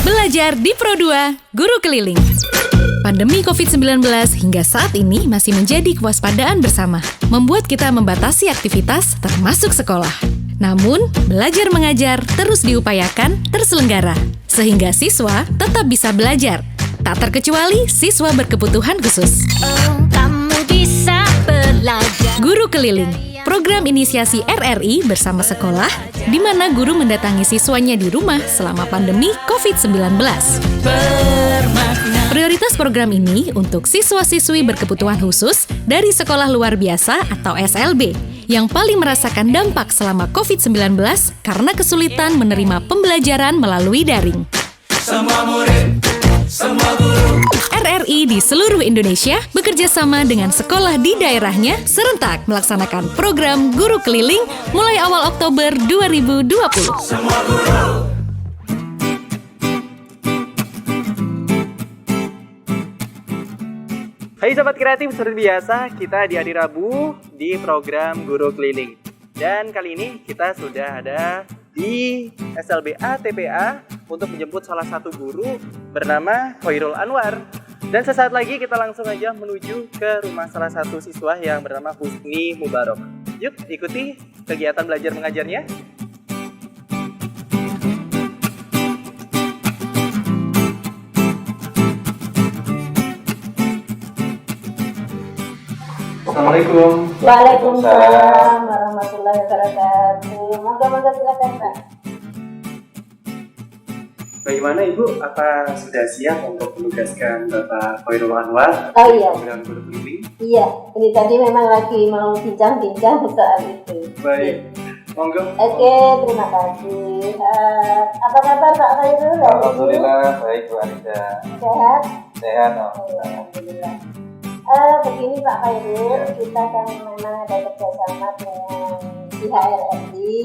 Belajar di Pro2, Guru Keliling. Pandemi COVID-19 hingga saat ini masih menjadi kewaspadaan bersama, membuat kita membatasi aktivitas termasuk sekolah. Namun, belajar mengajar terus diupayakan terselenggara, sehingga siswa tetap bisa belajar, tak terkecuali siswa berkebutuhan khusus. Kamu bisa belajar. Guru Keliling, program inisiasi RRI bersama sekolah, di mana guru mendatangi siswanya di rumah selama pandemi COVID-19. Prioritas program ini untuk siswa-siswi berkebutuhan khusus dari sekolah luar biasa atau SLB yang paling merasakan dampak selama COVID-19 karena kesulitan menerima pembelajaran melalui daring. Semua murid, semua guru. RRI di seluruh Indonesia bekerja sama dengan sekolah di daerahnya serentak melaksanakan program Guru Keliling mulai awal Oktober 2020. Semua guru. Hai Sobat Kreatif, seperti biasa kita di hari Rabu di program Guru Keliling. Dan kali ini kita sudah ada di SLBA TPA untuk menjemput salah satu guru bernama Khairul Anwar. Dan sesaat lagi kita langsung aja menuju ke rumah salah satu siswa yang bernama Husni Mubarok. Yuk ikuti kegiatan belajar mengajarnya. Assalamualaikum. Waalaikumsalam warahmatullahi wabarakatuh. Moga-moga silakan Pak. Bagaimana Ibu? Apa sudah siap untuk menugaskan Bapak Khairul Anwar? Oh iya. Program Guru Keliling? Iya, ini tadi memang lagi mau bincang-bincang soal itu. Baik, monggo. Oke, terima kasih. Apa kabar Pak Khairul? Alhamdulillah baik Bu Anida. Sehat? Sehat Alhamdulillah. Begini Pak Khairul, kita kan memang ada kerjasama dengan pihak RRI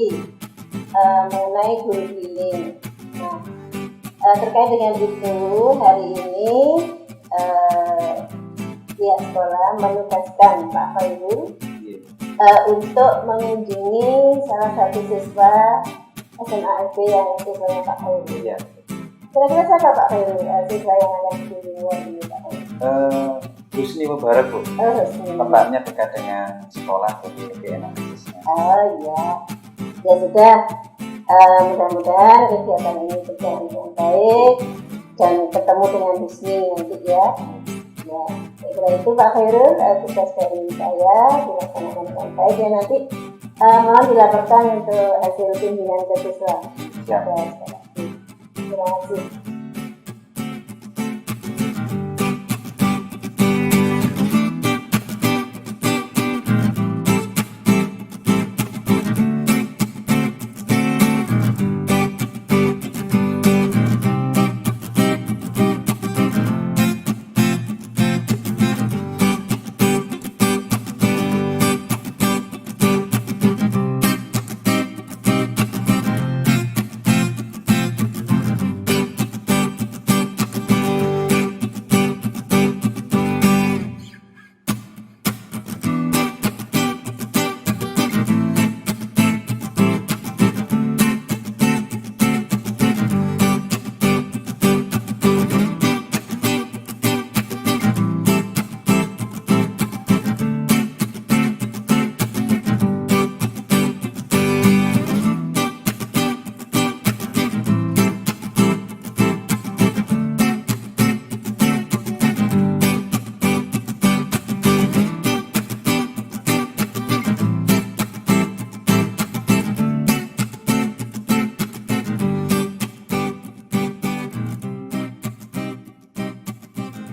mengenai guru keliling. Nah, terkait dengan itu, hari ini pihak sekolah menugaskan Pak Khairul untuk mengunjungi salah satu siswa SMA FB yang siswanya Pak Khairul. Iya. Kira-kira siapa Pak Khairul siswa yang akan dikunjungi ini Pak Khairul? Husni Mubarak Bu. Husni. Tempatnya dekat dengan sekolah jadi lebih enak bisnisnya. Oh iya, ya sudah. Mudah-mudahan kegiatan ini berjalan dengan baik dan ketemu dengan Husni nanti ya. Ya, setelah itu Pak Khairul, tugas dari saya dilaksanakan dengan baik ya nanti mohon dilaporkan untuk hasil bimbingan ke siswa. Siap. Terima kasih.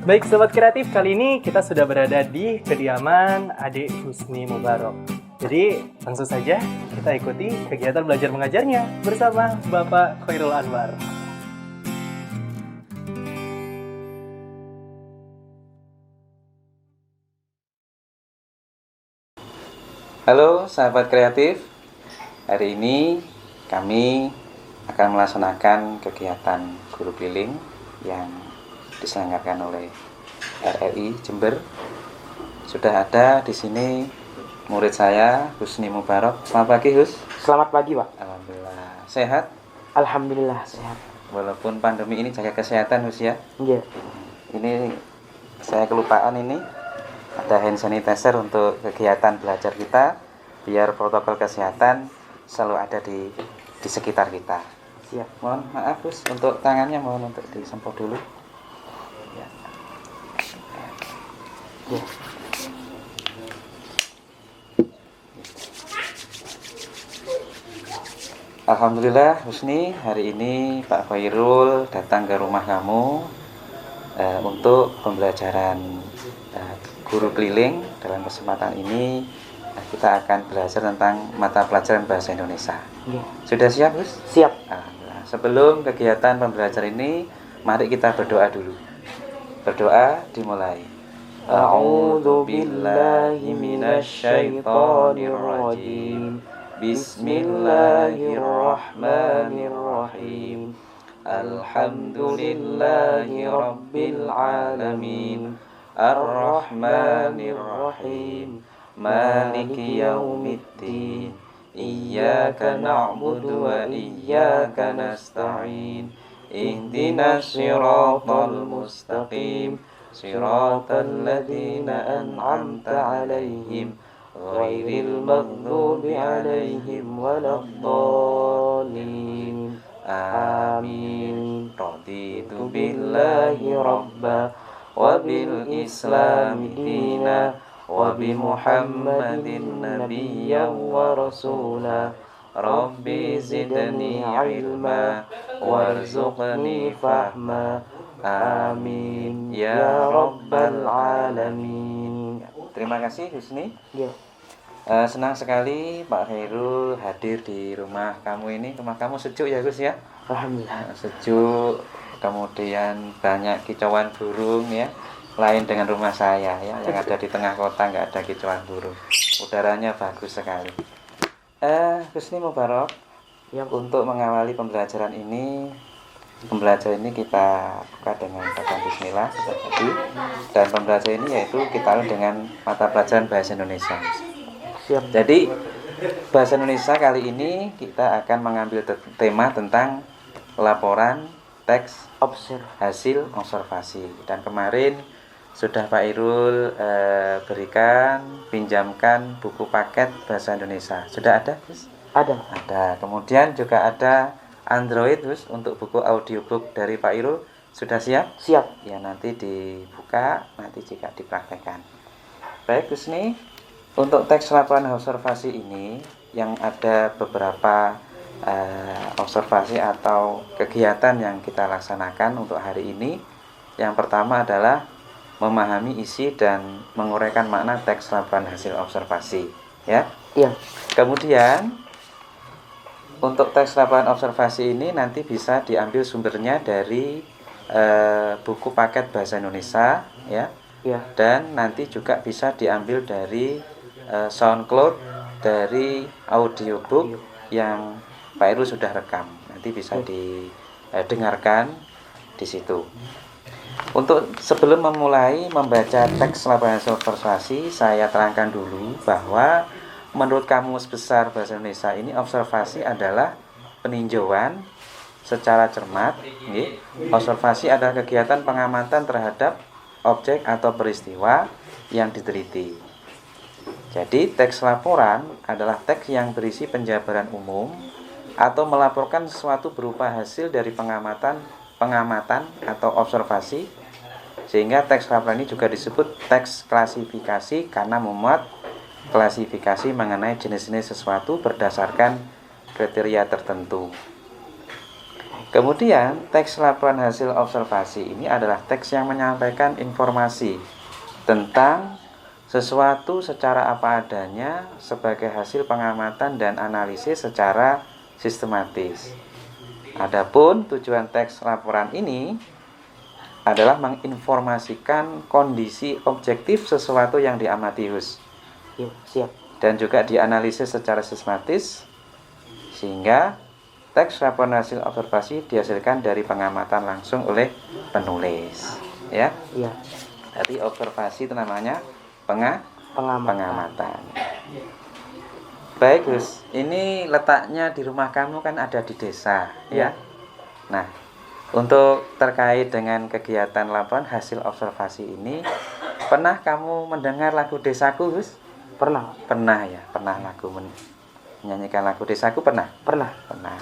Baik Sobat Kreatif, kali ini kita sudah berada di kediaman adik Husni Mubarok. Jadi langsung saja kita ikuti kegiatan belajar mengajarnya bersama Bapak Khairul Anwar. Halo sahabat kreatif. Hari ini kami akan melaksanakan kegiatan guru keliling yang diselenggarakan oleh RRI Jember. Sudah ada di sini murid saya Husni Mubarok. Selamat pagi Hus. Selamat pagi Pak. Alhamdulillah sehat. Alhamdulillah sehat. Walaupun pandemi ini jaga kesehatan Gus ya. Iya. Ini saya kelupaan ini ada hand sanitizer untuk kegiatan belajar kita biar protokol kesehatan selalu ada di sekitar kita. Siap. Mohon maaf Gus untuk tangannya mohon untuk disemprot dulu. Ya. Ya. Alhamdulillah Husni, hari ini Pak Khairul datang ke rumah kamu untuk pembelajaran guru keliling. Dalam kesempatan ini kita akan belajar tentang mata pelajaran bahasa Indonesia. Ya. Sudah siap Gus? Siap. Alhamdulillah. Sebelum kegiatan pembelajaran ini, mari kita berdoa dulu. Berdoa dimulai. A'udzu billahi minasy syaithanir rajim. Bismillahirrahmanirrahim. Alhamdulillahi rabbil alamin. Ar-Rahmanir-Rahim. Maliki yaumiddin. Iyyaka na'budu wa iyyaka nasta'in. Ihdinas siratal mustaqim. Siratal ladzina an'amta 'alaihim ghairil maghdubi 'alaihim waladdallin. Amin. Raditu billahi rabba wa bil islami dina wa bi Muhammadin nabiyyan wa rasula. Rabbi zidni ilma warzuqni fahma. Amin ya rabbal alamin. Terima kasih Husni. Ya. Senang sekali Pak Khairul hadir di rumah kamu ini. Rumah kamu sejuk ya Gus ya? Alhamdulillah. Sejuk, kemudian banyak kicauan burung ya. Lain dengan rumah saya ya, yang ada di tengah kota nggak ada kicauan burung. Udaranya bagus sekali. Husni Mubarak, Ya. untuk mengawali pembelajaran ini kita buka dengan bacaan Bismillah tadi. Dan pembelajaran ini yaitu kita lakukan dengan mata pelajaran bahasa Indonesia. Siap. Jadi bahasa Indonesia kali ini kita akan mengambil tema tentang laporan teks hasil observasi. Dan kemarin sudah Pak Irul pinjamkan buku paket bahasa Indonesia. Sudah ada, Gus? Ada. Ada. Kemudian juga ada Android, Gus, untuk buku audiobook dari Pak Irul. Sudah siap? Siap. Ya, nanti dibuka, nanti jika dipraktekkan. Baik, Gus nih. Untuk teks laporan observasi ini yang ada beberapa observasi atau kegiatan yang kita laksanakan untuk hari ini. Yang pertama adalah memahami isi dan menguraikan makna teks laporan hasil observasi, ya. Iya. Kemudian untuk teks laporan observasi ini nanti bisa diambil sumbernya dari buku paket bahasa Indonesia, ya. Iya. Dan nanti juga bisa diambil dari SoundCloud, dari audiobook yang Pak Irul sudah rekam. Nanti bisa didengarkan di situ. Untuk sebelum memulai membaca teks laporan hasil observasi, saya terangkan dulu bahwa menurut Kamus Besar Bahasa Indonesia ini observasi adalah peninjauan secara cermat. Observasi adalah kegiatan pengamatan terhadap objek atau peristiwa yang diteliti. Jadi teks laporan adalah teks yang berisi penjabaran umum atau melaporkan sesuatu berupa hasil dari pengamatan atau observasi, sehingga teks laporan ini juga disebut teks klasifikasi karena memuat klasifikasi mengenai jenis-jenis sesuatu berdasarkan kriteria tertentu. Kemudian teks laporan hasil observasi ini adalah teks yang menyampaikan informasi tentang sesuatu secara apa adanya sebagai hasil pengamatan dan analisis secara sistematis. Adapun tujuan teks laporan ini adalah menginformasikan kondisi objektif sesuatu yang diamati, Hus. Iya, siap. Dan juga dianalisis secara sistematis sehingga teks laporan hasil observasi dihasilkan dari pengamatan langsung oleh penulis, ya. Iya. Jadi observasi itu namanya pengamatan. Baik, Gus. Ini letaknya di rumah kamu kan ada di desa, ya. Nah, Untuk terkait dengan kegiatan laporan hasil observasi ini, pernah kamu mendengar lagu Desaku, Gus? Pernah. Pernah ya, pernah menyanyikan lagu Desaku pernah? Pernah. Pernah.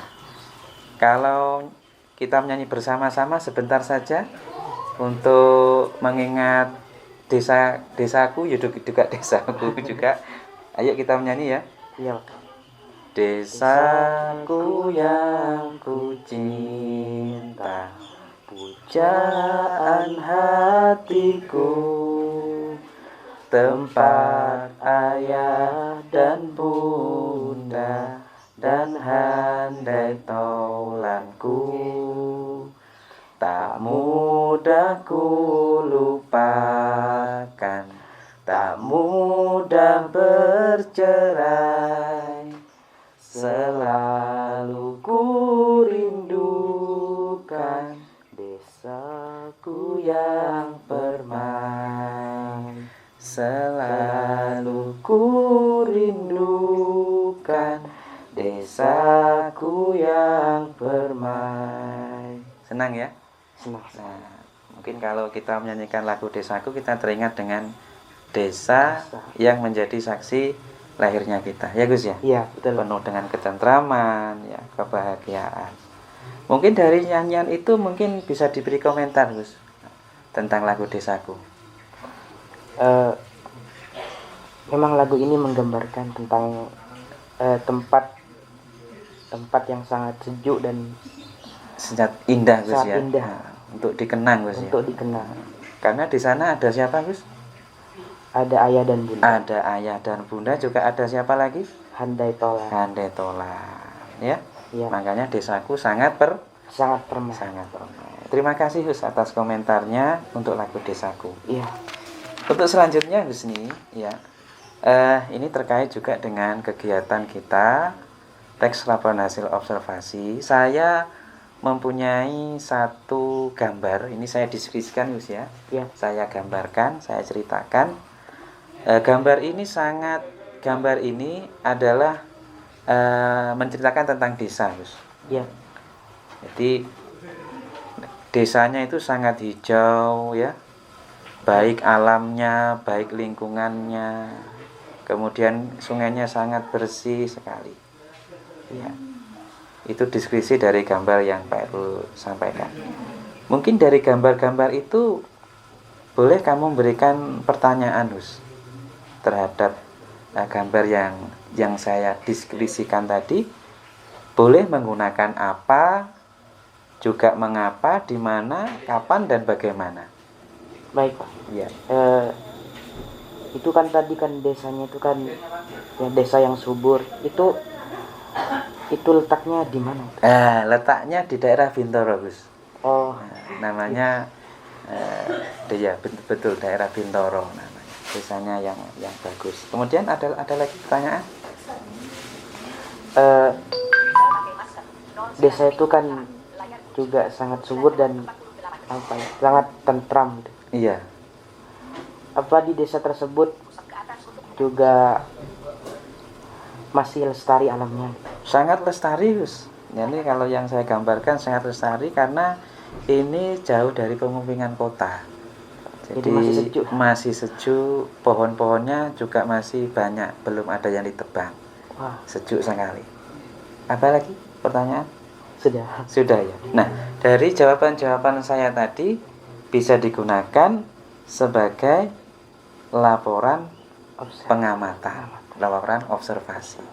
Kalau kita menyanyi bersama-sama sebentar saja untuk mengingat desaku, juga desaku juga. Ayo kita menyanyi ya. Iya. Desaku yang ku cinta, pujaan hatiku, tempat ayah dan bunda dan handai taulanku, tak mudah ku lupakan, tak mudah bercerai, selalu ku rindukan desaku yang permai, selalu ku rindukan desaku yang permai. Senang ya? Senang. Nah, mungkin kalau kita menyanyikan lagu Desaku, kita teringat dengan desa yang menjadi saksi lahirnya kita, ya Gus ya? Iya, betul. Penuh dengan ketentraman, ya, kebahagiaan. Mungkin dari nyanyian itu mungkin bisa diberi komentar, Gus, tentang lagu Desaku. Memang lagu ini menggambarkan tentang tempat yang sangat sejuk dan Sangat indah, Gus sangat ya. indah. Nah, untuk dikenang, Gus untuk ya. dikenang. Karena di sana ada siapa, Gus? Ada ayah dan bunda. Ada ayah dan bunda, juga ada siapa lagi? Handai tola. Handai tola, ya. Iya. Makanya Desaku sangat Sangat permai. permai. Terima kasih Gus atas komentarnya untuk lagu Desaku. Iya. Untuk selanjutnya Gus nih, ya. Ini terkait juga dengan kegiatan kita teks laporan hasil observasi. Saya mempunyai satu gambar. Ini saya deskripsikan Gus ya. Iya. Saya gambarkan, saya ceritakan. Gambar ini adalah menceritakan tentang desa, Gus. Iya. Jadi desanya itu sangat hijau ya, baik alamnya, baik lingkungannya, kemudian sungainya sangat bersih sekali. Ya, itu deskripsi dari gambar yang Pak Erul sampaikan. Mungkin dari gambar-gambar itu boleh kamu memberikan pertanyaan, Gus, terhadap gambar yang saya deskripsikan tadi. Boleh menggunakan apa, juga mengapa, di mana, kapan, dan bagaimana. Baik, Pak. Ya. Itu kan tadi kan desanya itu kan ya desa yang subur. Itu letaknya di mana? Letaknya di daerah Bintoro, Gus. Oh, Namanya betul daerah Bintoro namanya. Desanya yang bagus. Kemudian ada lagi pertanyaan? Desa itu kan juga sangat subur dan apa ya, sangat tentram. Iya. Apa di desa tersebut juga masih lestari alamnya? Sangat lestari, Gus. Jadi kalau yang saya gambarkan sangat lestari karena ini jauh dari pemukiman kota. Jadi masih sejuk, pohon-pohonnya juga masih banyak, belum ada yang ditebang. Wah, Sejuk sekali. Apa lagi pertanyaan? sudah Ya. Nah, dari jawaban-jawaban saya tadi bisa digunakan sebagai laporan pengamatan, laporan observasi.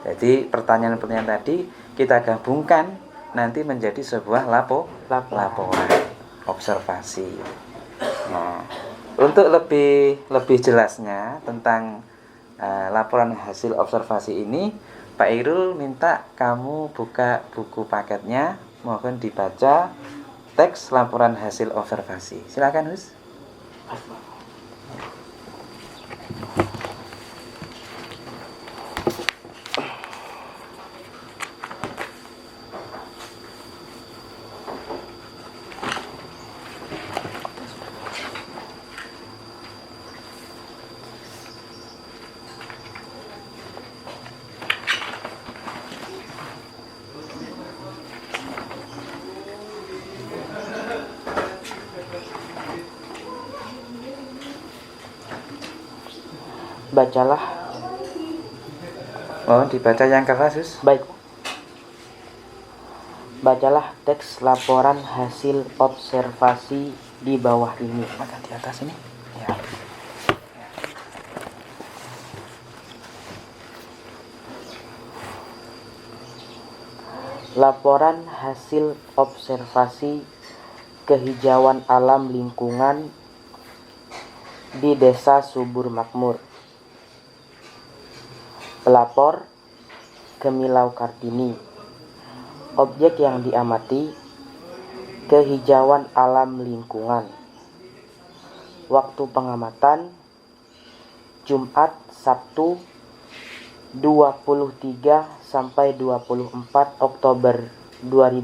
Jadi pertanyaan-pertanyaan tadi kita gabungkan nanti menjadi sebuah laporan observasi. Nah, untuk lebih jelasnya tentang laporan hasil observasi ini, Pak Irul minta kamu buka buku paketnya, mohon dibaca teks laporan hasil observasi. Silakan, Gus. Bacalah. Oh, dibaca yang keras, Sus. Baik. Bacalah teks laporan hasil observasi di bawah ini. Maka di atas ini. Ya. Laporan hasil observasi kehijauan alam lingkungan di Desa Subur Makmur. Pelapor Gemilau Kartini. Objek yang diamati kehijauan alam lingkungan. Waktu pengamatan Jumat Sabtu 23 sampai 24 Oktober 2015.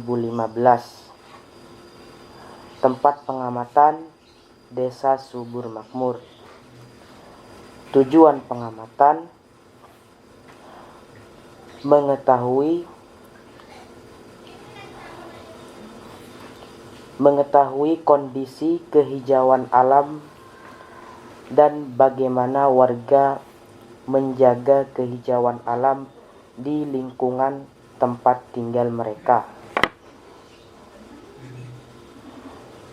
Tempat pengamatan Desa Subur Makmur. Tujuan pengamatan mengetahui kondisi kehijauan alam dan bagaimana warga menjaga kehijauan alam di lingkungan tempat tinggal mereka.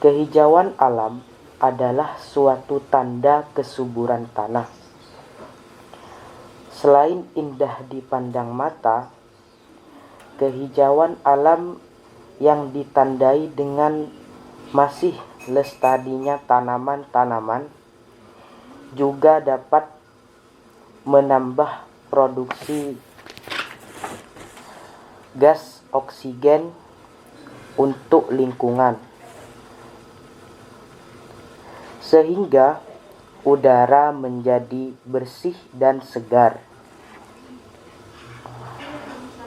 Kehijauan alam adalah suatu tanda kesuburan tanah. Selain indah dipandang mata, kehijauan alam yang ditandai dengan masih lestarinya tanaman-tanaman juga dapat menambah produksi gas oksigen untuk lingkungan, sehingga udara menjadi bersih dan segar.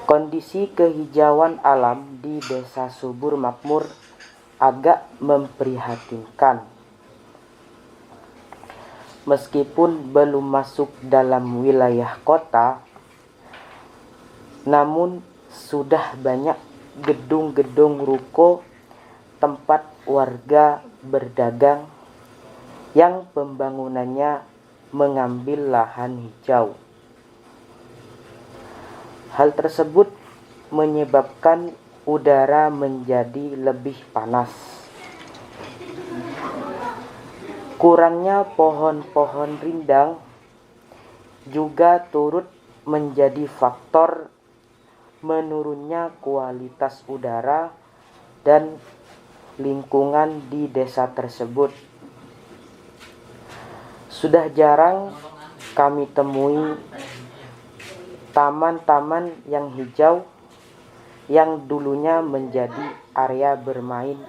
Kondisi kehijauan alam di Desa Subur Makmur agak memprihatinkan. Meskipun belum masuk dalam wilayah kota, namun sudah banyak gedung-gedung ruko tempat warga berdagang yang pembangunannya mengambil lahan hijau. Hal tersebut menyebabkan udara menjadi lebih panas. Kurangnya pohon-pohon rindang juga turut menjadi faktor menurunnya kualitas udara dan lingkungan di desa tersebut. Sudah jarang kami temui taman-taman yang hijau yang dulunya menjadi area bermain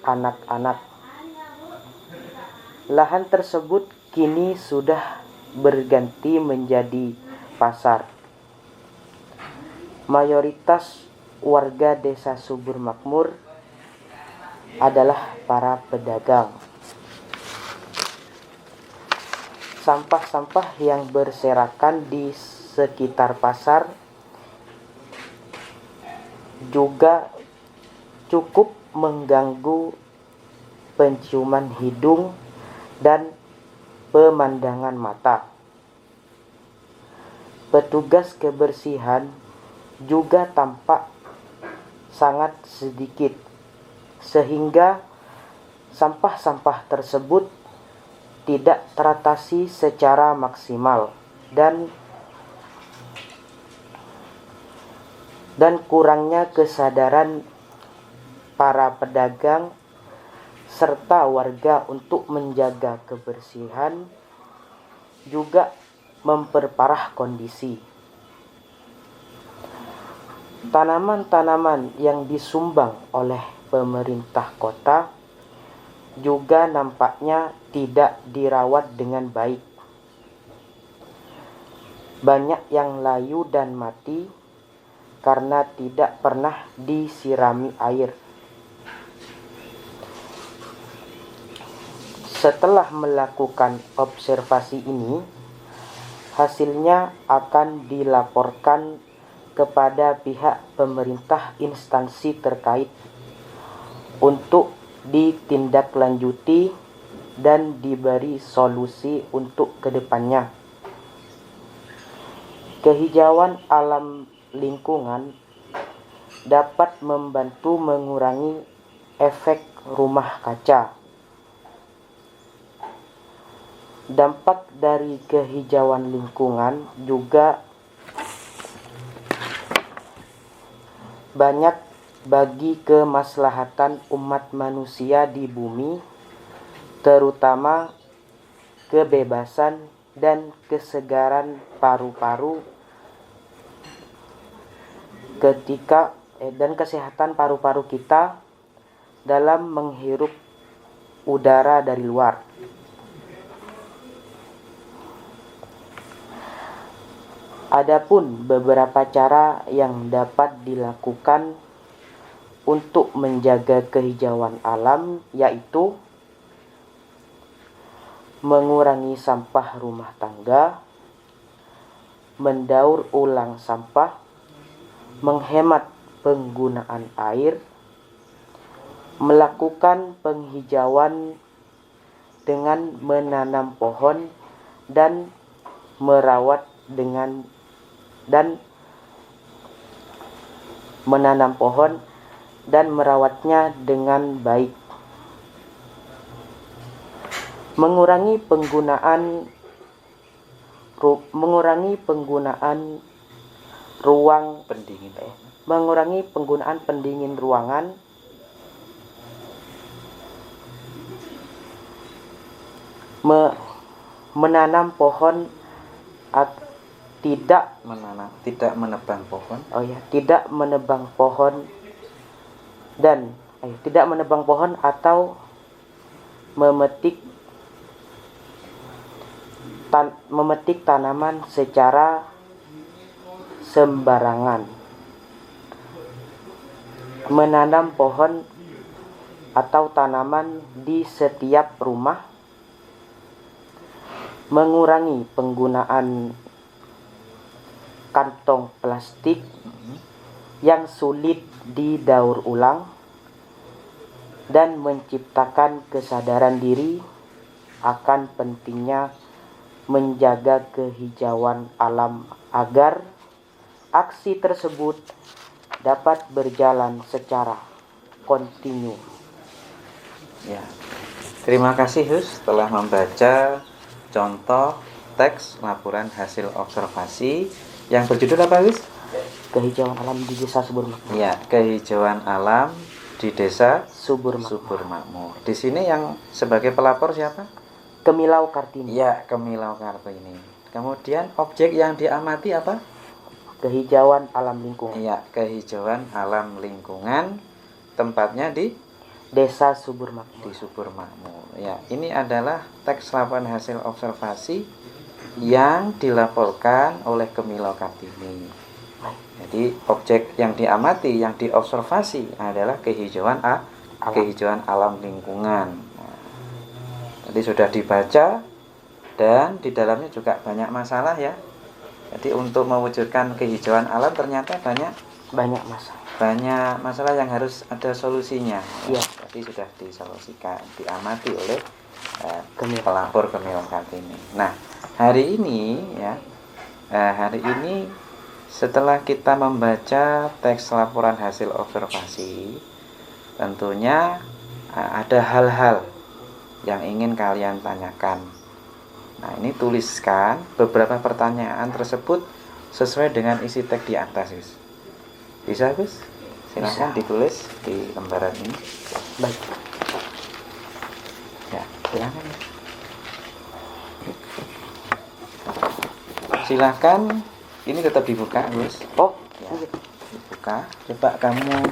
anak-anak. Lahan tersebut kini sudah berganti menjadi pasar. Mayoritas warga Desa Subur Makmur adalah para pedagang. Sampah-sampah yang berserakan di sekitar pasar juga cukup mengganggu penciuman hidung dan pemandangan mata. Petugas kebersihan juga tampak sangat sedikit, sehingga sampah-sampah tersebut tidak teratasi secara maksimal dan kurangnya kesadaran para pedagang serta warga untuk menjaga kebersihan juga memperparah kondisi. Tanaman-tanaman yang disumbang oleh pemerintah kota juga nampaknya tidak dirawat dengan baik. Banyak yang layu dan mati karena tidak pernah disirami air. Setelah melakukan observasi ini, hasilnya akan dilaporkan kepada pihak pemerintah instansi terkait untuk ditindaklanjuti dan diberi solusi untuk kedepannya. Kehijauan alam lingkungan dapat membantu mengurangi efek rumah kaca. Dampak dari kehijauan lingkungan juga banyak bagi kemaslahatan umat manusia di bumi, terutama kebebasan dan kesegaran paru-paru dan kesehatan paru-paru kita dalam menghirup udara dari luar. Adapun beberapa cara yang dapat dilakukan untuk menjaga kehijauan alam, yaitu mengurangi sampah rumah tangga, mendaur ulang sampah, menghemat penggunaan air, melakukan penghijauan dengan menanam pohon dan merawat merawatnya dengan baik. Mengurangi penggunaan pendingin ruangan, menanam pohon tidak menebang pohon atau memetik tanaman secara sembarangan. Menanam pohon atau tanaman di setiap rumah. Mengurangi penggunaan kantong plastik yang sulit didaur ulang dan menciptakan kesadaran diri akan pentingnya menjaga kehijauan alam agar aksi tersebut dapat berjalan secara kontinu. Ya. Terima kasih Hus telah membaca contoh teks laporan hasil observasi yang berjudul apa, Hus? Kehijauan alam di Desa Subur Makmur. Ya, kehijauan alam di Desa Subur Makmur. Di sini yang sebagai pelapor siapa? Kemilau Kartini. Ya, Kemilau Kartini. Kemudian objek yang diamati apa? Kehijauan alam lingkungan. Ya, kehijauan alam lingkungan. Tempatnya di Desa Subur Makmur. Di Subur Makmur. Ya, ini adalah teks laporan hasil observasi yang dilaporkan oleh Kemilau Kartini. Jadi objek yang diamati, yang diobservasi adalah kehijauan alam lingkungan. Nah, tadi sudah dibaca dan di dalamnya juga banyak masalah ya. Jadi untuk mewujudkan kehijauan alam ternyata banyak masalah yang harus ada solusinya. Ya. Jadi sudah disolusikan, diamati oleh pelapor Kemilau Kartini. Nah, hari ini setelah kita membaca teks laporan hasil observasi, tentunya ada hal-hal yang ingin kalian tanyakan. Nah, ini tuliskan beberapa pertanyaan tersebut sesuai dengan isi teks di atas, Gus. Bisa, Gus? Silakan ditulis di lembaran ini. Baik. Ya, silakan. Silakan. Ini tetap dibuka, Gus. Oh, ya, dibuka. Coba kamu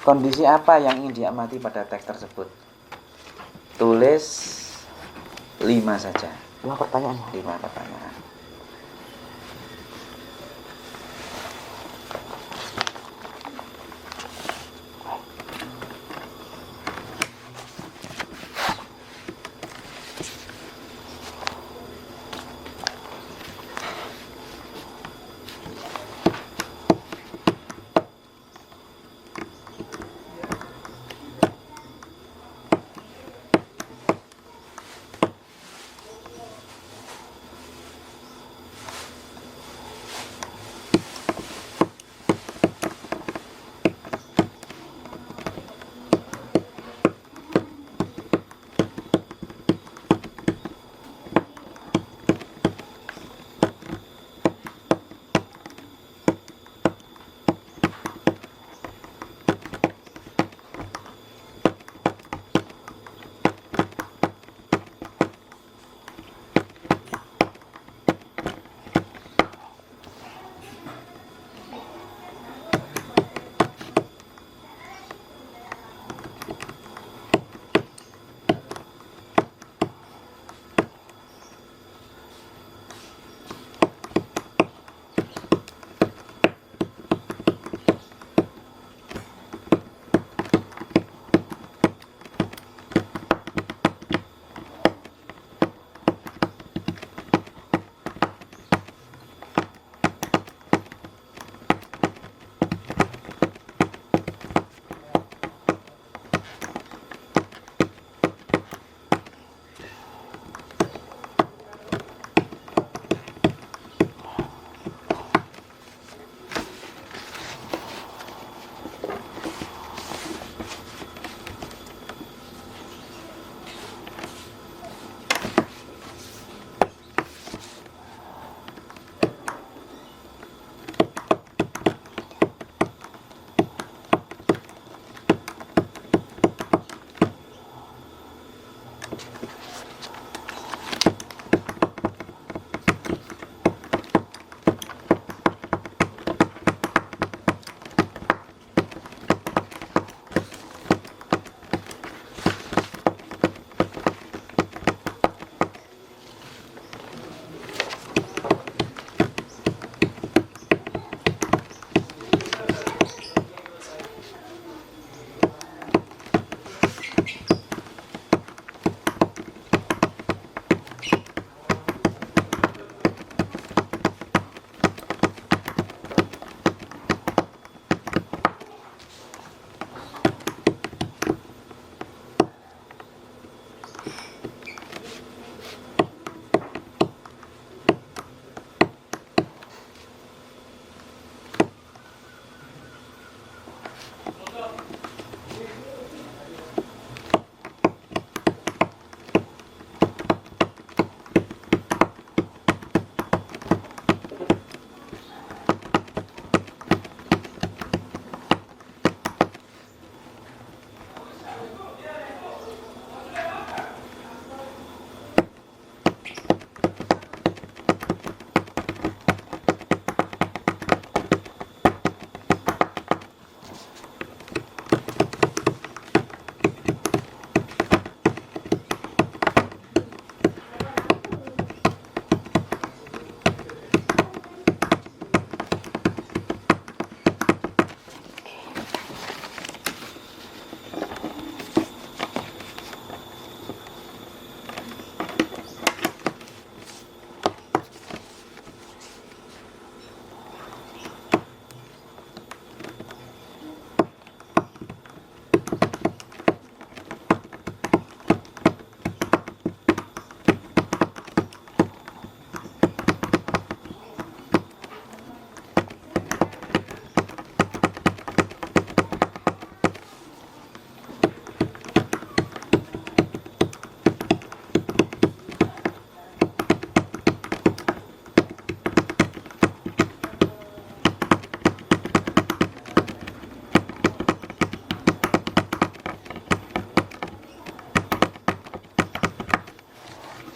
kondisi apa yang ingin diamati pada teks tersebut? Tulis 5 saja. 5 pertanyaan. 5 pertanyaan.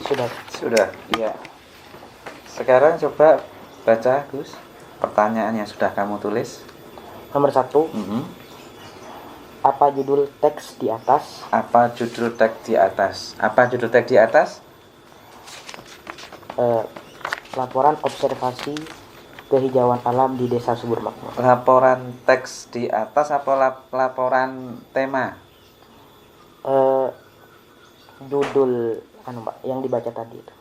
Sudah. Sudah. Iya. Sekarang coba baca, Gus. Pertanyaan yang sudah kamu tulis. Nomor 1. Mhm. Apa judul teks di atas? Apa judul teks di atas? Apa judul teks di atas? Laporan observasi kehijauan alam di Desa Subur Makmur. Laporan teks di atas apa laporan tema? Judul Mbak yang dibaca tadi itu.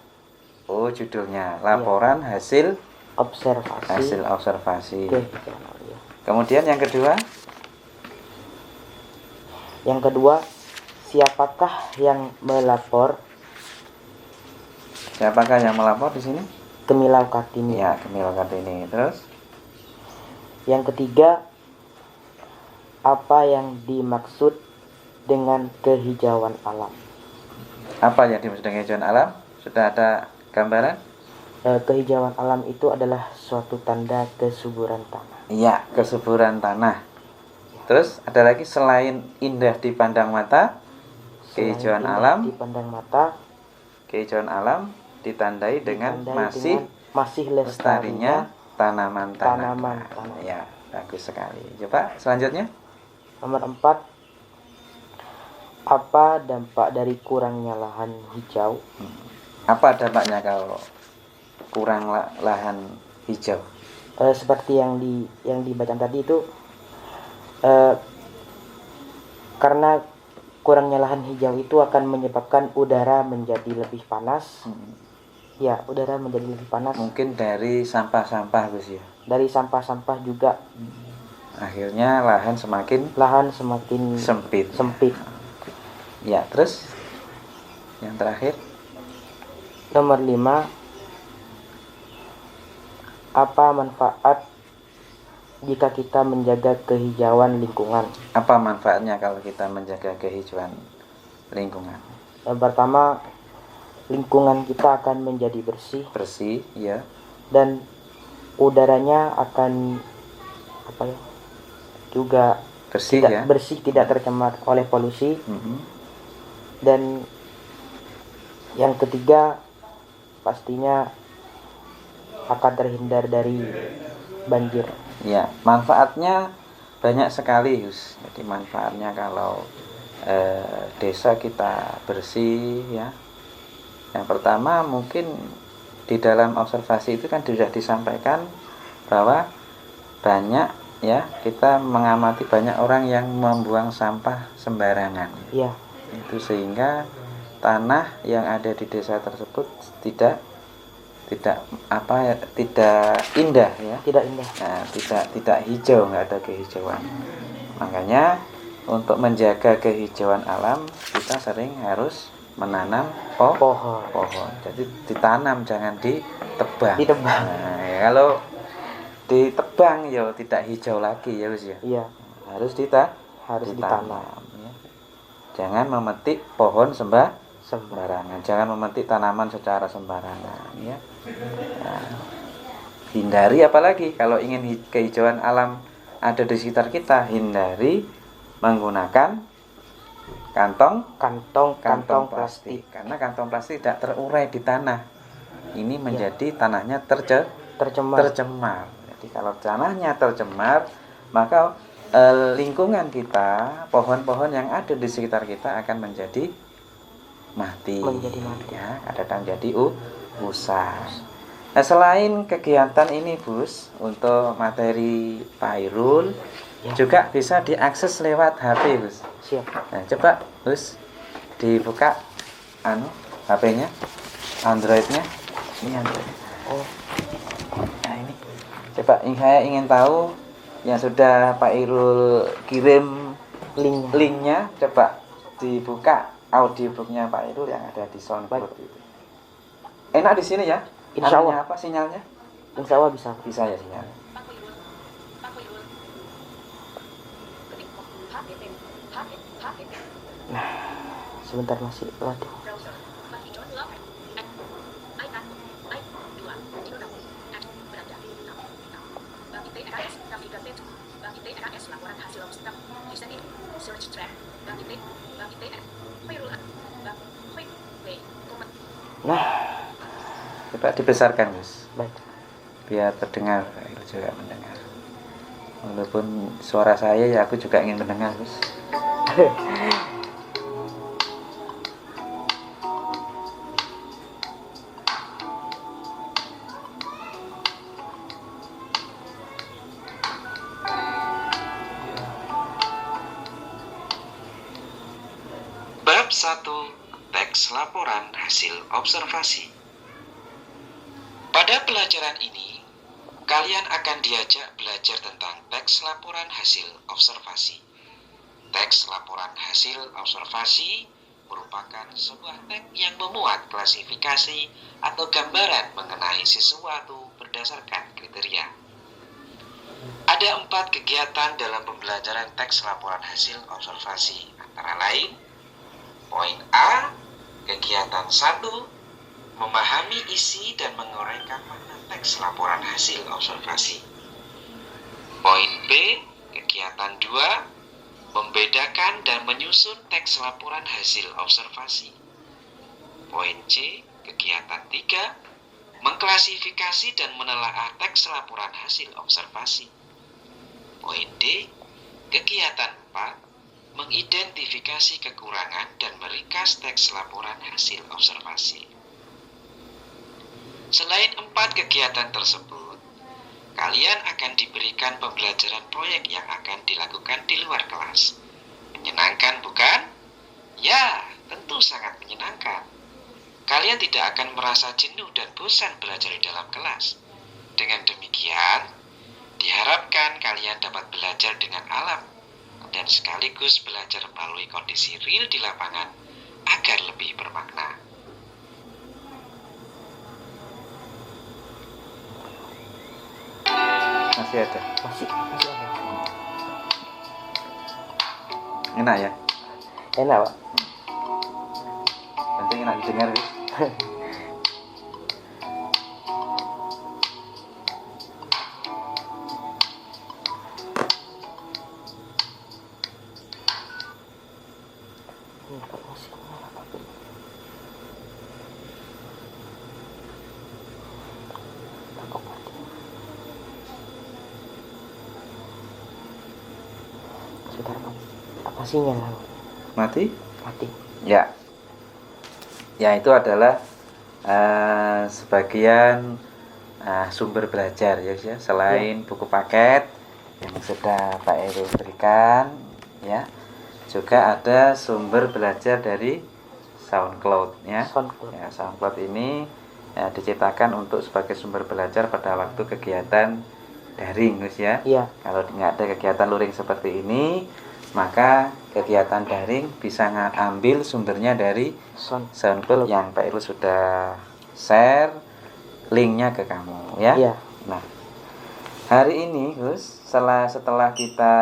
Oh, judulnya laporan hasil Observasi observasi. kehijauan alam. Ya. Kemudian yang kedua, Yang kedua, siapakah yang melapor? siapakah yang melapor di sini? Kemilau Kartini. Ya, Kemil Kartini. Terus Yang ketiga, apa yang dimaksud dengan kehijauan alam? apa yang dimaksud dengan hijauan alam? Sudah ada gambaran? Kehijauan alam itu adalah suatu tanda kesuburan tanah. Iya, kesuburan tanah. Terus ada lagi selain indah dipandang mata, kehijauan Selain alam, dipandang mata, kehijauan alam ditandai dengan ditandai masih lestarinya tanaman tanaman. Ya, bagus sekali. Coba selanjutnya. Nomor 4, apa dampak dari kurangnya lahan hijau? Apa dampaknya kalau kurang lahan hijau? Seperti yang dibaca tadi itu, karena kurangnya lahan hijau itu akan menyebabkan udara menjadi lebih panas. Ya, udara menjadi lebih panas. Mungkin dari sampah-sampah, Gus ya. Dari sampah-sampah juga Akhirnya lahan semakin sempit. sempit. Ya, terus yang terakhir, Nomor 5, apa manfaat jika kita menjaga kehijauan lingkungan? apa manfaatnya kalau kita menjaga kehijauan lingkungan? Yang pertama, lingkungan kita akan menjadi Bersih, ya. dan udaranya akan juga Bersih tidak ya. bersih, tidak tercemar oleh polusi. Mhm. Dan yang ketiga, pastinya akan terhindar dari banjir. Ya, manfaatnya banyak sekali, Gus. Jadi manfaatnya kalau desa kita bersih, ya. Yang pertama mungkin di dalam observasi itu kan sudah disampaikan bahwa banyak, ya, kita mengamati banyak orang yang membuang sampah sembarangan. Ya, Itu sehingga tanah yang ada di desa tersebut tidak indah, ya. tidak indah. Nah, tidak hijau, nggak ada kehijauan. Makanya untuk menjaga kehijauan alam kita sering harus menanam Pohon. Jadi ditanam, jangan ditebang. Ditebang. Nah, ya, kalau ditebang ya tidak hijau lagi, ya Gus ya. Iya, Harus harus ditanam. ya. Jangan memetik pohon sembarangan, jangan memetik tanaman secara sembarangan, ya. Nah, hindari, apalagi kalau ingin kehijauan alam ada di sekitar kita, hindari menggunakan kantong plastik, karena kantong plastik tidak terurai di tanah. Ini menjadi tanahnya tercemar. Jadi kalau tanahnya tercemar, maka lingkungan kita, pohon-pohon yang ada di sekitar kita akan menjadi mati. Ya, kadang jadi usang. Nah, selain kegiatan ini, Gus, untuk materi Pak Irul juga bisa diakses lewat HP, Gus. Siap. Nah, coba Gus dibuka HP-nya, Android-nya. Ini Android. Nah, ini. Coba saya ingin tahu yang sudah Pak Irul kirim linknya, coba dibuka audiobooknya Pak Irul yang ada di SoundCloud itu. Enak di sini ya? Insya Allah. Anunya apa sinyalnya? Insya Allah bisa. Bisa ya sinyalnya. Sebentar, masih loading. Nah, Coba dibesarkan, Gus. baik. Biar terdengar, Pak juga mendengar. Walaupun suara saya ya aku juga ingin mendengar, Gus. Bab 1. Teks laporan hasil observasi. Pada pelajaran ini, kalian akan diajak belajar tentang teks laporan hasil observasi. Teks laporan hasil observasi merupakan sebuah teks yang memuat klasifikasi atau gambaran mengenai sesuatu berdasarkan kriteria. Ada 4 kegiatan dalam pembelajaran teks laporan hasil observasi, antara lain: poin A, kegiatan 1, memahami isi dan menguraikan makna teks laporan hasil observasi. Poin B, kegiatan 2, membedakan dan menyusun teks laporan hasil observasi. Poin C, kegiatan 3, mengklasifikasi dan menelaah teks laporan hasil observasi. Poin D, kegiatan 4, mengidentifikasi kekurangan dan meringkas teks laporan hasil observasi. Selain 4 kegiatan tersebut, kalian akan diberikan pembelajaran proyek yang akan dilakukan di luar kelas. Menyenangkan, bukan? Ya, tentu sangat menyenangkan. Kalian tidak akan merasa jenuh dan bosan belajar di dalam kelas. Dengan demikian, diharapkan kalian dapat belajar dengan alam dan sekaligus belajar melalui kondisi real di lapangan agar lebih bermakna. Masih ada? Masih ada. Enak ya? Enak, Pak. Nanti enak didengar, Gus. Ini Pak, musiknya apa? Takut mati. Sudah, Pak. Apa sinyal? Mati? Mati. Ya. Ya, itu adalah sebagian sumber belajar ya, Gus, ya. Selain buku paket yang sudah Pak Heru berikan, ya, juga ada sumber belajar dari SoundCloud, ya. SoundCloud. Ya, SoundCloud ini ya, diciptakan untuk sebagai sumber belajar pada waktu kegiatan daring, Gus, ya. Iya. Kalau nggak ada kegiatan luring seperti ini, maka kegiatan daring bisa ambil sumbernya dari SoundCloud yang Pak Heru sudah share linknya ke kamu, ya. Iya. Nah, hari ini, Gus, setelah kita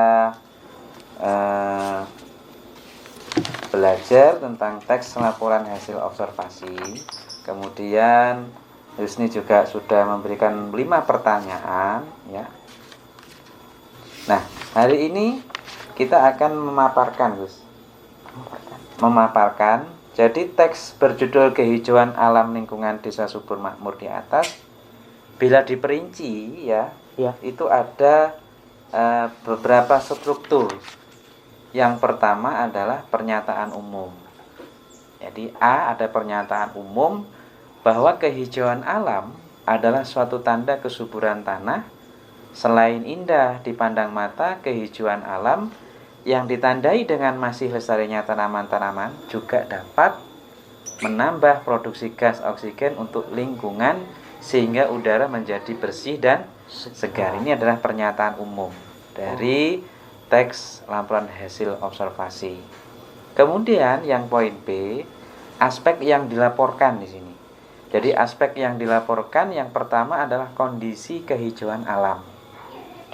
belajar tentang teks laporan hasil observasi, kemudian Husni juga sudah memberikan 5 pertanyaan, ya. Nah, hari ini kita akan memaparkan, Gus. Memaparkan. Jadi teks berjudul Kehijauan Alam Lingkungan Desa Subur Makmur di atas, bila diperinci, ya, itu ada beberapa struktur. Yang pertama adalah pernyataan umum. Jadi A, ada pernyataan umum bahwa kehijauan alam adalah suatu tanda kesuburan tanah. Selain indah dipandang mata, kehijauan alam yang ditandai dengan masih lestarinya tanaman-tanaman juga dapat menambah produksi gas oksigen untuk lingkungan sehingga udara menjadi bersih dan segar. Ini adalah pernyataan umum dari teks laporan hasil observasi. Kemudian yang poin B, aspek yang dilaporkan di sini. Jadi aspek yang dilaporkan yang pertama adalah kondisi kehijauan alam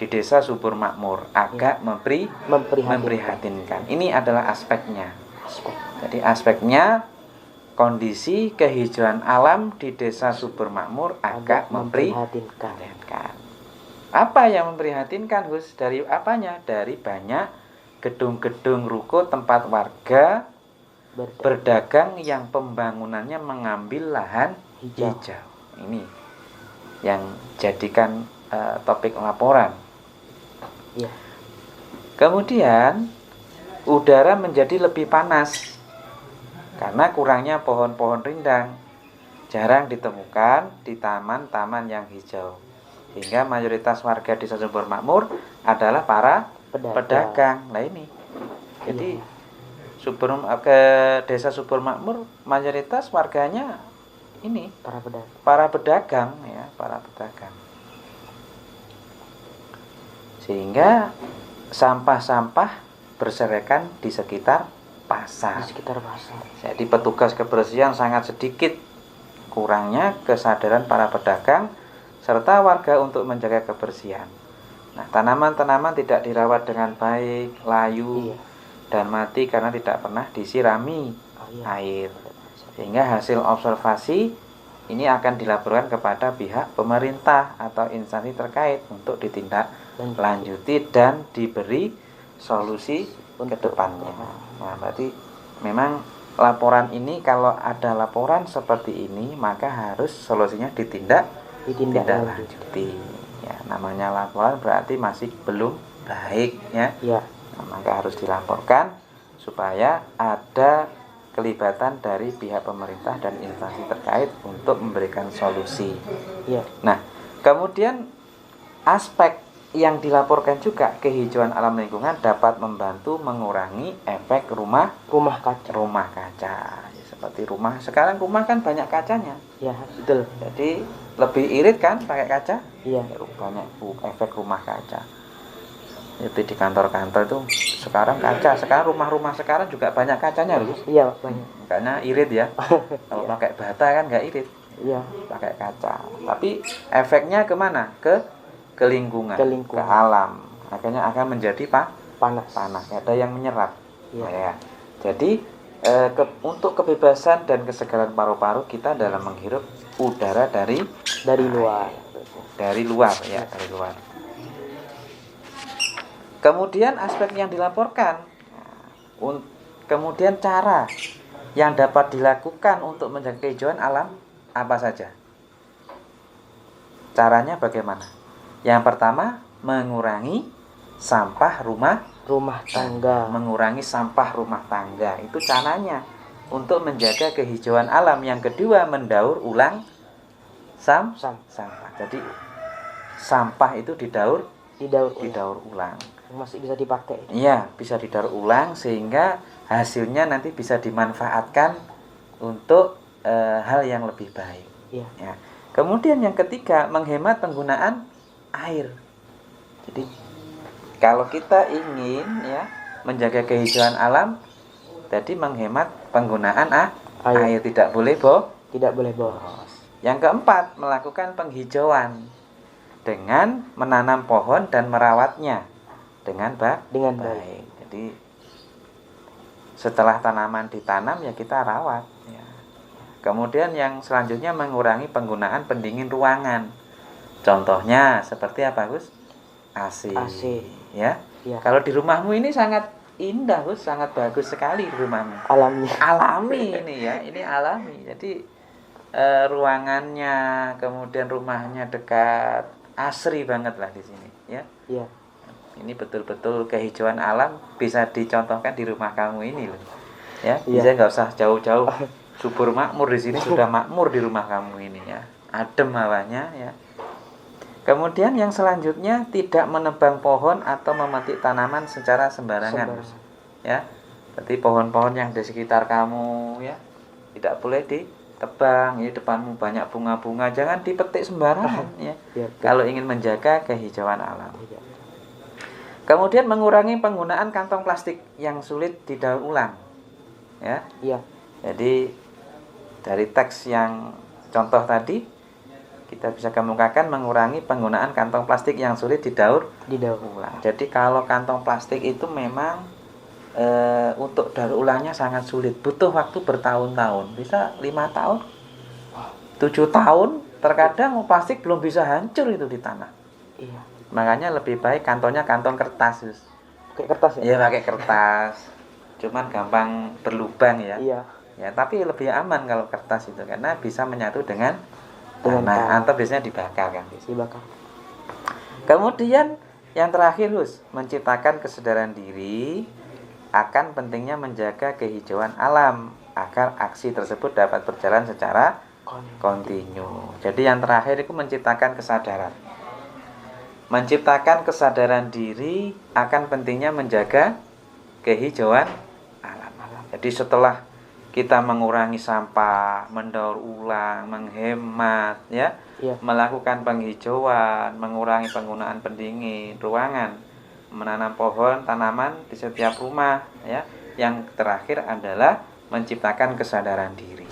di Desa Subur Makmur, agak memprihatinkan. Ini adalah aspeknya. Jadi aspeknya kondisi kehijauan alam di Desa Subur Makmur agak memprihatinkan. Apa yang memprihatinkan, Gus? Dari apanya? Dari banyak gedung-gedung ruko tempat warga berdagang yang pembangunannya mengambil lahan hijau. Ini yang jadikan topik laporan. Iya. Kemudian udara menjadi lebih panas karena kurangnya pohon-pohon rindang. Jarang ditemukan di taman-taman yang hijau. Sehingga mayoritas warga Desa Sumber Makmur adalah para pedagang. Nah ini. Jadi ke Desa Subur Makmur mayoritas warganya ini para pedagang ya, para pedagang. Sehingga sampah-sampah berserakan di sekitar pasar. Jadi petugas kebersihan sangat sedikit, kurangnya kesadaran para pedagang serta warga untuk menjaga kebersihan. Nah, tanaman-tanaman tidak dirawat dengan baik, layu dan mati karena tidak pernah disirami air. Sehingga hasil observasi ini akan dilaporkan kepada pihak pemerintah atau instansi terkait untuk ditindaklanjuti dan diberi solusi ke depannya. Nah, berarti memang laporan ini, kalau ada laporan seperti ini maka harus solusinya ditindaklanjuti. Ya, namanya laporan berarti masih belum baik ya. Nah, maka harus dilaporkan supaya ada kelibatan dari pihak pemerintah dan instansi terkait untuk memberikan solusi. Nah, kemudian aspek yang dilaporkan juga, kehijauan alam lingkungan dapat membantu mengurangi efek rumah kaca. Ya, seperti rumah sekarang, rumah kan banyak kacanya. Ya, betul. Jadi lebih irit kan pakai kaca? Iya. Banyak efek rumah kaca. Itu di kantor-kantor itu sekarang kaca. Sekarang rumah-rumah sekarang juga banyak kacanya loh. Iya, banyak. Makanya irit ya. Kalau pakai bata kan nggak irit. Iya. Pakai kaca. Tapi efeknya kemana? Ke lingkungan, ke alam. Akhirnya akan menjadi panas. Ada yang menyerap. Ya. Jadi untuk kebebasan dan kesegaran paru-paru kita dalam menghirup udara dari luar. Dari luar. Kemudian aspek yang dilaporkan, kemudian cara yang dapat dilakukan untuk menjaga kehijauan alam apa saja? Caranya bagaimana? Yang pertama, mengurangi sampah rumah tangga. Mengurangi sampah rumah tangga, itu caranya untuk menjaga kehijauan alam. Yang kedua, mendaur ulang sampah. Jadi sampah itu didaur ulang. Masih bisa dipakai. Iya, bisa didaur ulang sehingga hasilnya nanti bisa dimanfaatkan untuk hal yang lebih baik. Ya. Kemudian yang ketiga, menghemat penggunaan air. Jadi kalau kita ingin ya menjaga kehijauan alam, jadi menghemat penggunaan air. Tidak boleh boros. Yang keempat, melakukan penghijauan dengan menanam pohon dan merawatnya dengan baik. Jadi setelah tanaman ditanam ya kita rawat ya. Kemudian yang selanjutnya, mengurangi penggunaan pendingin ruangan. Contohnya seperti apa, Gus? AC. Ya. Kalau di rumahmu ini sangat indah, Gus, sangat bagus sekali rumahmu. Alami ini ya, ini alami. Jadi ruangannya, kemudian rumahnya dekat, asri banget lah di sini, ya. Iya. Ini betul-betul kehijauan alam bisa dicontohkan di rumah kamu ini loh. Ya, bisa nggak usah jauh-jauh. Subur makmur di sini sudah makmur di rumah kamu ini ya. Adem hawanya ya. Kemudian yang selanjutnya, tidak menebang pohon atau memetik tanaman secara sembarangan. Ya. Berarti pohon-pohon yang di sekitar kamu ya tidak boleh ditebang. Ya, depanmu banyak bunga-bunga, jangan dipetik sembarangan ya. Kalau ingin menjaga kehijauan alam. Kemudian mengurangi penggunaan kantong plastik yang sulit didaur ulang. Ya. Jadi dari teks yang contoh tadi kita bisa kemukakan mengurangi penggunaan kantong plastik yang sulit didaur ulang. Jadi kalau kantong plastik itu memang untuk daur ulangnya sangat sulit, butuh waktu bertahun-tahun, bisa 5 tahun, 7 tahun, terkadang plastik belum bisa hancur itu di tanah. Makanya lebih baik kantongnya kantong kertas, Gus. Pakai kertas ya? Iya, pakai kertas. cuman gampang berlubang ya. Iya. Ya, tapi lebih aman kalau kertas itu karena bisa menyatu dengan Dengan tanah tanah. atau biasanya dibakar kan. Dibakar. Kemudian yang terakhir Gus, menciptakan kesadaran diri akan pentingnya menjaga kehijauan alam agar aksi tersebut dapat berjalan secara kontinu. Jadi yang terakhir itu menciptakan kesadaran. Menciptakan kesadaran diri akan pentingnya menjaga kehijauan alam. Jadi setelah kita mengurangi sampah, mendaur ulang, menghemat, ya, Iya. melakukan penghijauan, mengurangi penggunaan pendingin ruangan, menanam pohon, tanaman di setiap rumah, ya. Yang terakhir adalah menciptakan kesadaran diri.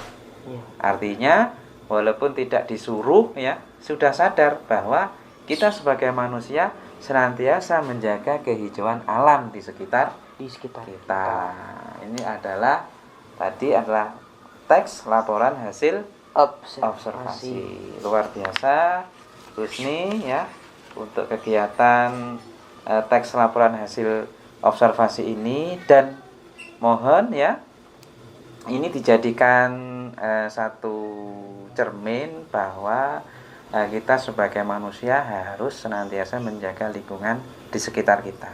Iya. Artinya, walaupun tidak disuruh, ya, sudah sadar bahwa kita sebagai manusia senantiasa menjaga kehijauan alam di sekitar kita. Ini adalah tadi adalah teks laporan hasil observasi. Luar biasa, Husni ya, untuk kegiatan teks laporan hasil observasi ini, dan mohon ya ini dijadikan satu cermin bahwa kita sebagai manusia harus senantiasa menjaga lingkungan di sekitar kita.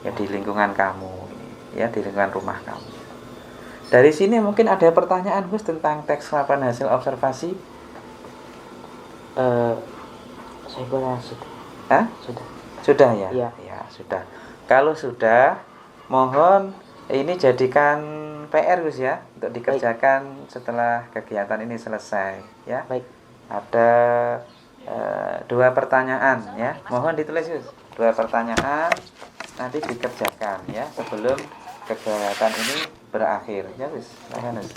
Ya, di lingkungan kamu, ya, di lingkungan rumah kamu. Dari sini mungkin ada pertanyaan Gus tentang teks laporan hasil observasi. Saya boleh sudah. Hah? Sudah ya? Iya. Ya, sudah. Kalau sudah, mohon ini jadikan PR Gus ya, untuk dikerjakan setelah kegiatan ini selesai ya. Baik. Ada 2 pertanyaan ya. Mohon ditulis Gus. 2 pertanyaan nanti dikerjakan ya sebelum kegiatan ini berakhir. Ya Gus, silakan Gus.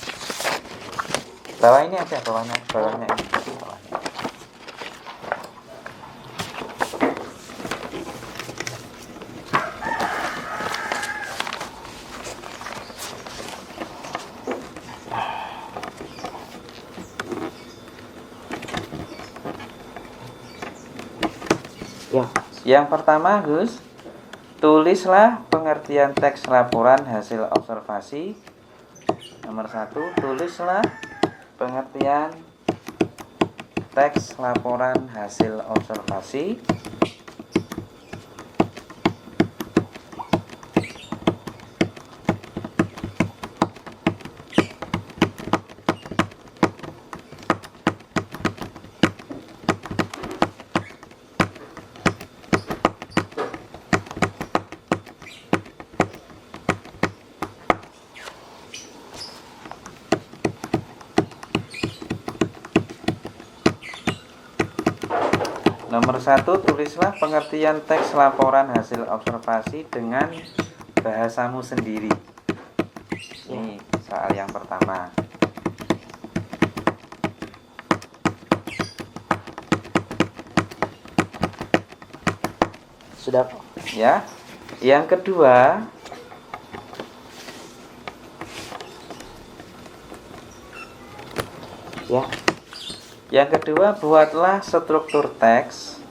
Bawah ini aja, bawahnya ini. Bawahnya. Ya. Yang pertama Gus, tulislah pengertian teks laporan hasil observasi. Nomor 1, tulislah pengertian teks laporan hasil observasi. Nomor 1, tulislah pengertian teks laporan hasil observasi dengan bahasamu sendiri. Ini soal yang pertama. Sudah. Ya. Yang kedua, Ya. Yang kedua, buatlah struktur teks.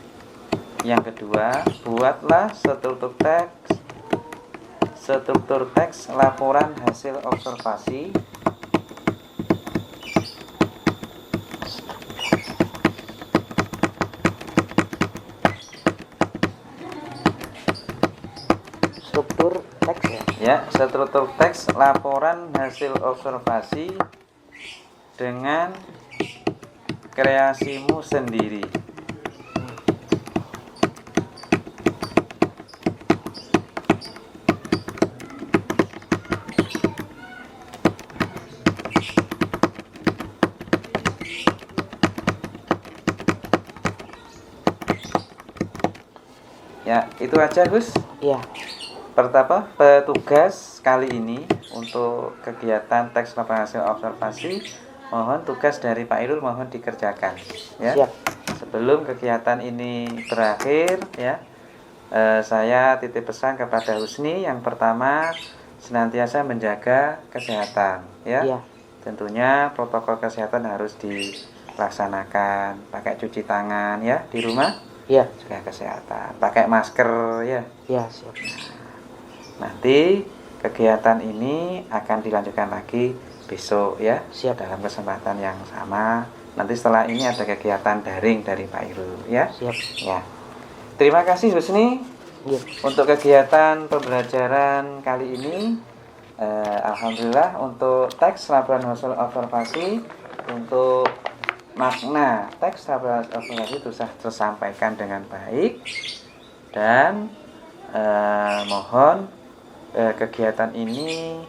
Yang kedua, buatlah struktur teks laporan hasil observasi. Struktur teks ya. Ya, struktur teks laporan hasil observasi dengan kreasimu sendiri. Ya, itu aja Gus. Iya. Pertama, petugas kali ini untuk kegiatan teks laporan hasil observasi, mohon tugas dari Pak Irul mohon dikerjakan ya. Siap. Sebelum kegiatan ini berakhir ya, saya titip pesan kepada Husni. Yang pertama, senantiasa menjaga kesehatan ya. Iya. Tentunya protokol kesehatan harus dilaksanakan, pakai cuci tangan ya di rumah, Iya. jaga kesehatan, pakai masker ya. Iya, siap. Nanti kegiatan ini akan dilanjutkan lagi besok ya. Siap. Dalam kesempatan yang sama. Nanti setelah ini ada kegiatan daring dari Pak Irul ya. Siap. Ya. Terima kasih Husni Iya. untuk kegiatan pembelajaran kali ini. Alhamdulillah untuk teks laporan hasil observasi, untuk makna teks laporan observasi itu sudah tersampaikan dengan baik, dan mohon kegiatan ini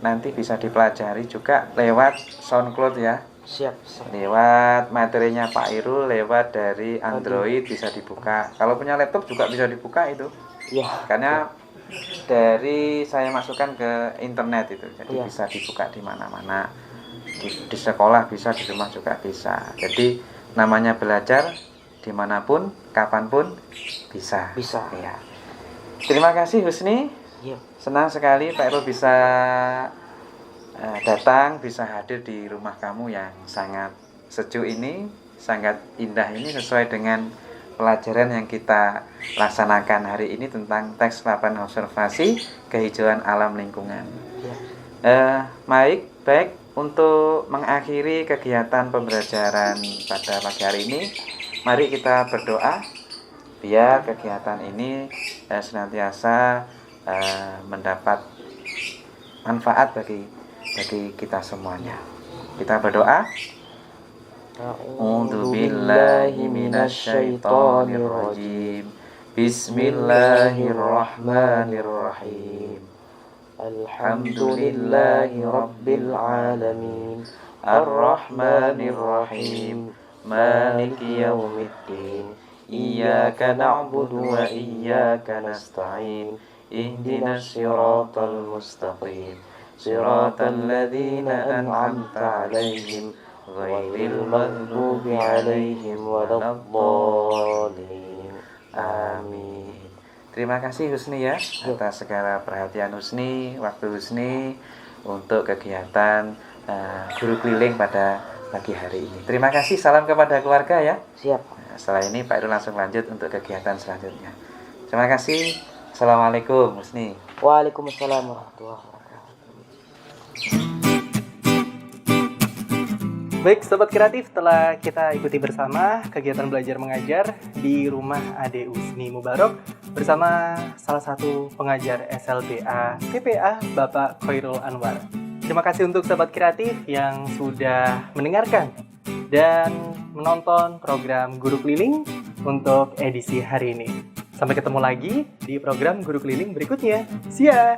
nanti bisa dipelajari juga lewat SoundCloud ya. Siap. Lewat materinya Pak Irul, lewat dari Android bisa dibuka. Kalau punya laptop juga bisa dibuka itu. Iya. Karena dari saya masukkan ke internet itu, jadi Iya. bisa dibuka di mana-mana. Di sekolah bisa, di rumah juga bisa. Jadi namanya belajar dimanapun, kapanpun bisa. Bisa. Ya. Terima kasih Husni. Iya. Senang sekali Pak Irul bisa datang, bisa hadir di rumah kamu yang sangat sejuk ini, sangat indah ini, sesuai dengan pelajaran yang kita laksanakan hari ini tentang teks laporan observasi kehijauan alam lingkungan. Baik, untuk mengakhiri kegiatan pembelajaran pada pagi hari ini, mari kita berdoa biar kegiatan ini senantiasa mendapat manfaat bagi kita semuanya. Kita berdoa. A'udzu billahi minasyaitonir rajim. Bismillahirrahmanirrahim. Alhamdulillahi rabbil alamin. Arrahmanirrahim. Maliki yaumiddin. Iyyaka na'budu wa iyyaka nasta'in. Ihdinas siratal mustaqim. Siratal ladzina an'amta 'alaihim ghairil maghdubi 'alaihim waladdallin. Amin. Terima kasih Husni ya atas segala perhatian Husni, waktu Husni untuk kegiatan guru keliling pada pagi hari ini. Terima kasih, salam kepada keluarga ya. Siap. Setelah ini Pak Irul langsung lanjut untuk kegiatan selanjutnya. Terima kasih. Assalamualaikum Husni. Waalaikumsalam warahmatullahi wabarakatuh. Baik, Sobat Kreatif, telah kita ikuti bersama kegiatan belajar mengajar di rumah Ade Husni Mubarok bersama salah satu pengajar SLBA TPA, Bapak Khairul Anwar. Terima kasih untuk Sobat Kreatif yang sudah mendengarkan dan menonton program Guru Keliling untuk edisi hari ini. Sampai ketemu lagi di program Guru Keliling berikutnya. See ya!